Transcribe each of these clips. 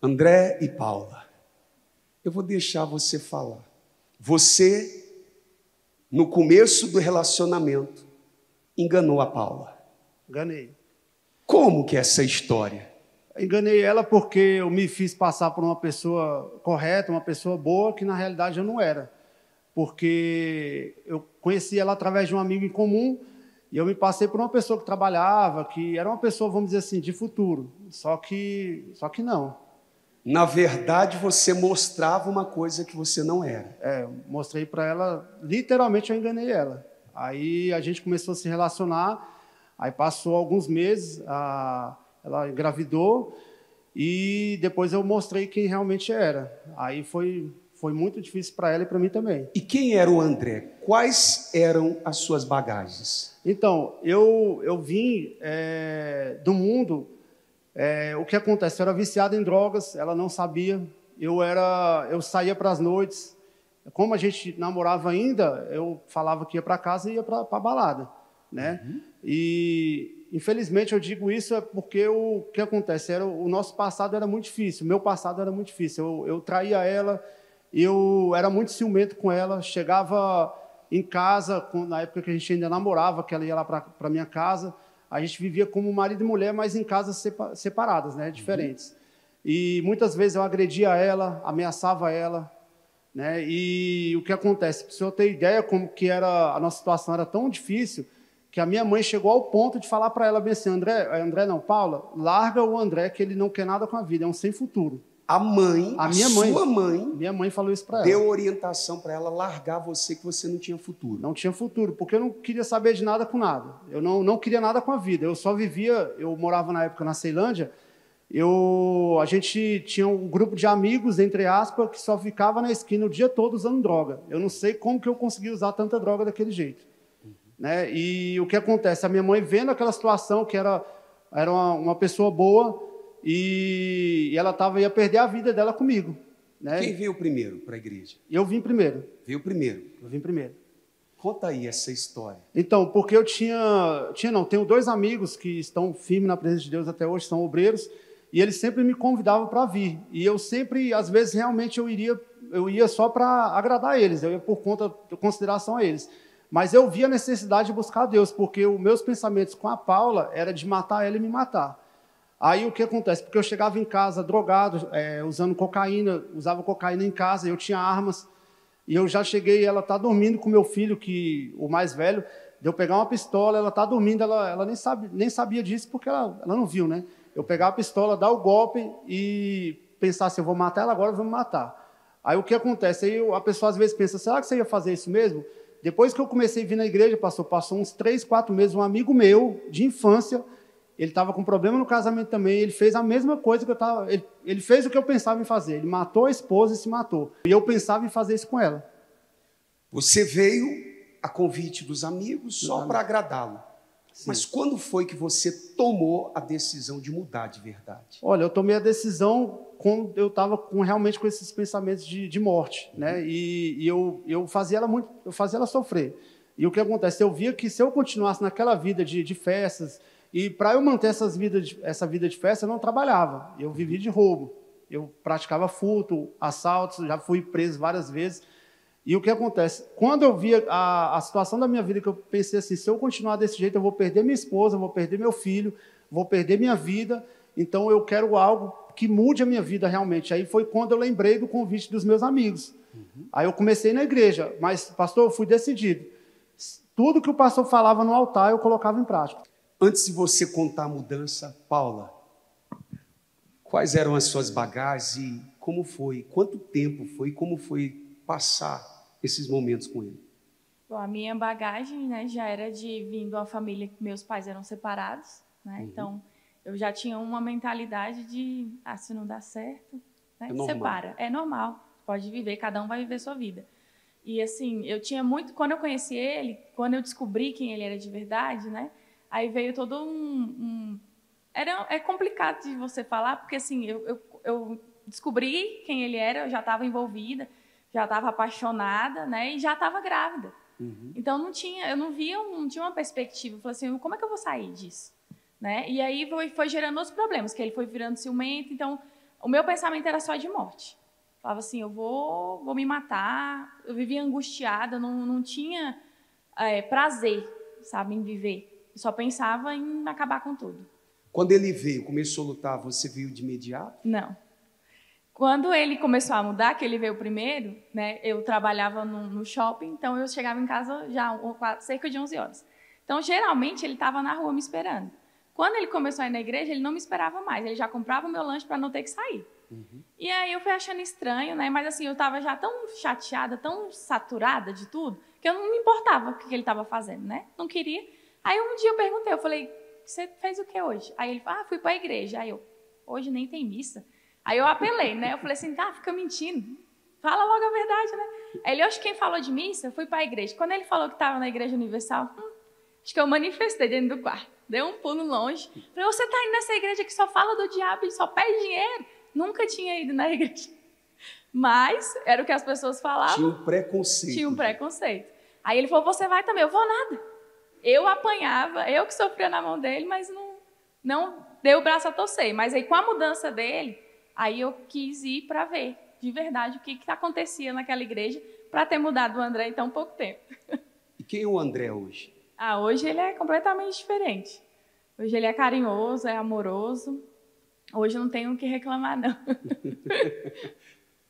André e Paula, eu vou deixar você falar. Você, no começo do relacionamento, enganou a Paula. Enganei. Como que é essa história? Enganei ela porque eu me fiz passar por uma pessoa correta, uma pessoa boa, que na realidade eu não era. Porque eu conheci ela através de um amigo em comum e eu me passei por uma pessoa que trabalhava, que era uma pessoa, vamos dizer assim, de futuro. Só que não. Na verdade, você mostrava uma coisa que você não era. Mostrei para ela, literalmente eu enganei ela. Aí a gente começou a se relacionar, aí passou alguns meses, ela engravidou e depois eu mostrei quem realmente era. Aí foi muito difícil para ela e para mim também. E quem era o André? Quais eram as suas bagagens? Então, eu vim do mundo. O que acontece? Eu era viciado em drogas, ela não sabia. Eu saía para as noites. Como a gente namorava ainda, eu falava que ia para casa e ia para a balada, né? Uhum. E infelizmente eu digo isso porque o que acontece? O nosso passado era muito difícil. O meu passado era muito difícil. Eu traía ela, eu era muito ciumento com ela. Chegava em casa, na época que a gente ainda namorava, que ela ia lá para minha casa. A gente vivia como marido e mulher, mas em casas separadas, né? Diferentes. E muitas vezes eu agredia ela, ameaçava ela, né? E o que acontece? Para o senhor ter ideia como que era a nossa situação era tão difícil que a minha mãe chegou ao ponto de falar para ela bem assim, André não, Paula, larga o André que ele não quer nada com a vida, é um sem futuro. Sua mãe, minha mãe falou isso para ela. Deu orientação para ela largar você, que você não tinha futuro. Não tinha futuro, porque eu não queria saber de nada com nada. Eu não queria nada com a vida. Eu só vivia, eu morava na época na Ceilândia, a gente tinha um grupo de amigos, entre aspas, que só ficava na esquina o dia todo usando droga. Eu não sei como que eu consegui usar tanta droga daquele jeito. Né? E o que acontece? A minha mãe vendo aquela situação, que era uma pessoa boa, e ela ia perder a vida dela comigo. Né? Quem veio primeiro para a igreja? Eu vim primeiro. Veio primeiro? Eu vim primeiro. Conta aí essa história. Então, porque eu tenho 2 amigos que estão firmes na presença de Deus até hoje, são obreiros, e eles sempre me convidavam para vir. E eu sempre, às vezes, realmente eu ia só para agradar eles, eu ia por conta de consideração a eles. Mas eu via a necessidade de buscar a Deus, porque os meus pensamentos com a Paula era de matar ela e me matar. Aí o que acontece? Porque eu chegava em casa drogado, usando cocaína, usava cocaína em casa, eu tinha armas, e eu já cheguei, ela está dormindo com meu filho, o mais velho, de eu pegar uma pistola, ela está dormindo, ela nem sabia disso, porque ela não viu, né? Eu pegar a pistola, dar o golpe e pensar assim, eu vou matar ela agora, eu vou me matar. Aí o que acontece? Aí a pessoa às vezes pensa, será que você ia fazer isso mesmo? Depois que eu comecei a vir na igreja, passou uns 3, 4 meses, um amigo meu, de infância, ele estava com problema no casamento também, ele fez a mesma coisa que eu estava... Ele fez o que eu pensava em fazer, ele matou a esposa e se matou. E eu pensava em fazer isso com ela. Você veio a convite dos amigos só para agradá-lo. Mas quando foi que você tomou a decisão de mudar de verdade? Olha, eu tomei a decisão quando eu estava realmente com esses pensamentos de morte, né? E eu fazia ela sofrer. E o que acontece? Eu via que se eu continuasse naquela vida de festas, e para eu manter essa vida de festa, eu não trabalhava. Eu vivia de roubo. Eu praticava furto, assaltos, já fui preso várias vezes. E o que acontece? Quando eu via a situação da minha vida, que eu pensei assim, se eu continuar desse jeito, eu vou perder minha esposa, vou perder meu filho, vou perder minha vida, então eu quero algo que mude a minha vida realmente. Aí foi quando eu lembrei do convite dos meus amigos. Aí eu comecei na igreja, mas, pastor, eu fui decidido. Tudo que o pastor falava no altar, eu colocava em prática. Antes de você contar a mudança, Paula, quais eram as suas bagagens e como foi? Quanto tempo foi? Como foi passar esses momentos com ele? Bom, a minha bagagem, né, já era de vir de uma família que meus pais eram separados, né? Então eu já tinha uma mentalidade de, se não dá certo, né, separa. É normal, pode viver, cada um vai viver sua vida. E assim, eu tinha muito, quando eu conheci ele, quando eu descobri quem ele era de verdade, né, aí veio todo é complicado de você falar, porque assim, eu descobri quem ele era, eu já estava envolvida, já estava apaixonada, né, e já estava grávida. Então não tinha uma perspectiva. Eu falei assim, como é que eu vou sair disso? Né? E aí foi gerando outros problemas, que ele foi virando ciumento. Então o meu pensamento era só de morte. Falava assim, eu vou me matar. Eu vivia angustiada, não tinha prazer, sabe, em viver. Eu só pensava em acabar com tudo. Quando ele veio, começou a lutar, você veio de imediato? Não. Quando ele começou a mudar, que ele veio primeiro, né, eu trabalhava no shopping, então eu chegava em casa já cerca de 11 horas. Então, geralmente, ele estava na rua me esperando. Quando ele começou a ir na igreja, ele não me esperava mais. Ele já comprava o meu lanche para não ter que sair. Uhum. E aí eu fui achando estranho, né? Mas assim, eu estava já tão chateada, tão saturada de tudo, que eu não me importava o que ele estava fazendo, né? Não queria. Aí um dia eu perguntei, eu falei, você fez o que hoje? Aí ele falou, fui para a igreja. Aí eu, hoje nem tem missa. Aí eu apelei, né? Eu falei assim, fica mentindo. Fala logo a verdade, né? Aí ele, hoje quem falou de missa, eu fui para a igreja. Quando ele falou que estava na Igreja Universal, acho que eu manifestei dentro do quarto. Dei um pulo longe. Falei, você está indo nessa igreja que só fala do diabo e só pede dinheiro? Nunca tinha ido na igreja. Mas era o que as pessoas falavam. Tinha um preconceito. Tinha um preconceito. Aí ele falou, você vai também. Eu vou nada. Eu apanhava, eu que sofria na mão dele, mas não dei o braço a torcer. Mas aí com a mudança dele, aí eu quis ir para ver de verdade o que acontecia naquela igreja para ter mudado o André em tão pouco tempo. E quem é o André hoje? Hoje ele é completamente diferente. Hoje ele é carinhoso, é amoroso. Hoje não tenho o que reclamar, não.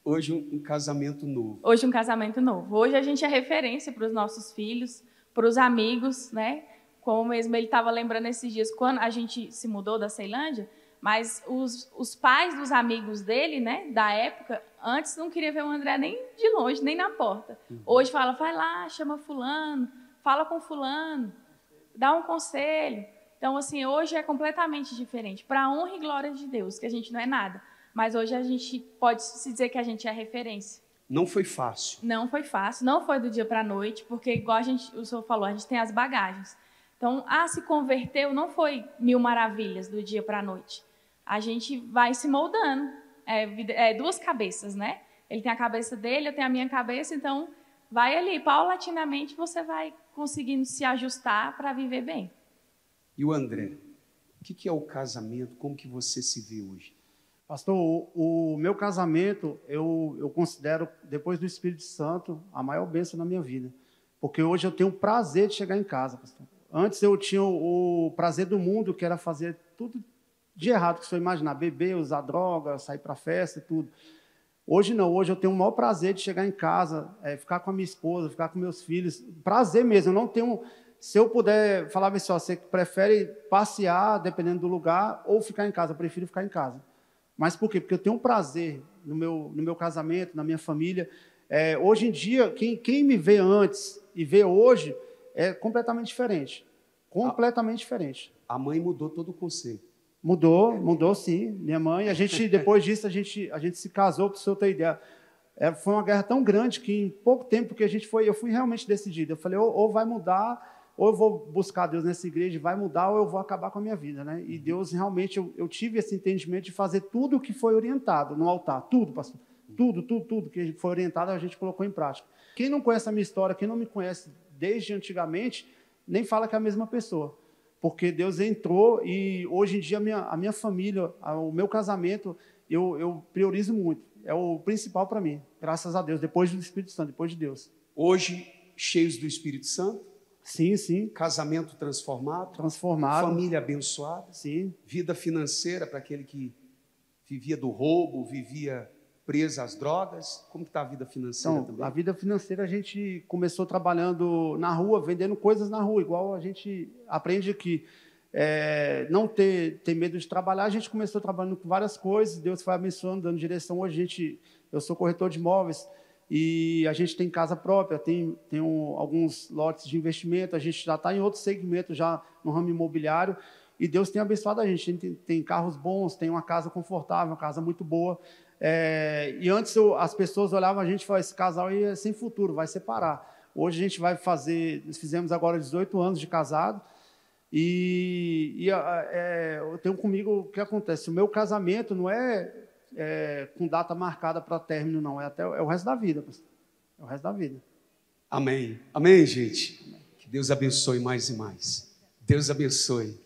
Hoje um casamento novo. Hoje um casamento novo. Hoje a gente é referência para os nossos filhos, para os amigos, né? Como mesmo ele estava lembrando esses dias, quando a gente se mudou da Ceilândia, mas os pais dos amigos dele, né, da época, antes não queria ver o André nem de longe, nem na porta. Uhum. Hoje fala, vai lá, chama fulano, fala com fulano, dá um conselho. Então, assim, hoje é completamente diferente. Para a honra e glória de Deus, que a gente não é nada. Mas hoje a gente pode se dizer que a gente é referência. Não foi fácil. Não foi fácil, não foi do dia para a noite, porque, igual o senhor falou, a gente tem as bagagens. Então, se converteu não foi 1000 maravilhas do dia para a noite. A gente vai se moldando. É duas cabeças, né? Ele tem a cabeça dele, eu tenho a minha cabeça, então vai ali, paulatinamente você vai conseguindo se ajustar para viver bem. E o André, o que é o casamento? Como que você se vê hoje? Pastor, o meu casamento, eu considero, depois do Espírito Santo, a maior bênção na minha vida. Porque hoje eu tenho o prazer de chegar em casa, pastor. Antes eu tinha o prazer do mundo, que era fazer tudo de errado que você imaginar. Beber, usar droga, sair para festa e tudo. Hoje não, hoje eu tenho o maior prazer de chegar em casa, ficar com a minha esposa, ficar com meus filhos. Prazer mesmo, eu não tenho... Se eu puder falar assim, você prefere passear, dependendo do lugar, ou ficar em casa? Eu prefiro ficar em casa. Mas por quê? Porque eu tenho um prazer no meu casamento, na minha família. Hoje em dia, quem me vê antes e vê hoje é completamente diferente. Completamente diferente. A mãe mudou todo o conceito. Mudou sim. Minha mãe, depois disso, a gente se casou, para o senhor ter ideia. Foi uma guerra tão grande que em pouco tempo que eu fui realmente decidido. Eu falei, ou vai mudar, ou eu vou buscar Deus nessa igreja, vai mudar, ou eu vou acabar com a minha vida, né? E Deus realmente, eu tive esse entendimento de fazer tudo o que foi orientado no altar, tudo, pastor, tudo que foi orientado a gente colocou em prática. Quem não conhece a minha história, quem não me conhece desde antigamente, nem fala que é a mesma pessoa, porque Deus entrou e hoje em dia a minha família, o meu casamento, eu priorizo muito, é o principal para mim, graças a Deus, depois do Espírito Santo, depois de Deus. Hoje, cheios do Espírito Santo? Sim. Casamento transformado. Família abençoada. Sim. Vida financeira para aquele que vivia do roubo, vivia preso às drogas. Como está a vida financeira também? A vida financeira a gente começou trabalhando na rua, vendendo coisas na rua, igual a gente aprende aqui. Não ter medo de trabalhar, a gente começou trabalhando com várias coisas, Deus foi abençoando, dando direção. Hoje eu sou corretor de imóveis, e a gente tem casa própria, tem alguns lotes de investimento, a gente já está em outro segmento, já no ramo imobiliário, e Deus tem abençoado a gente tem carros bons, tem uma casa confortável, uma casa muito boa, e antes as pessoas olhavam a gente e falavam, esse casal aí é sem futuro, vai separar. Hoje a gente vai nós fizemos agora 18 anos de casado, e eu tenho comigo o que acontece, o meu casamento não com data marcada para término, não. É o resto da vida, pastor. É o resto da vida. Amém. Amém, gente. Que Deus abençoe mais e mais. Deus abençoe.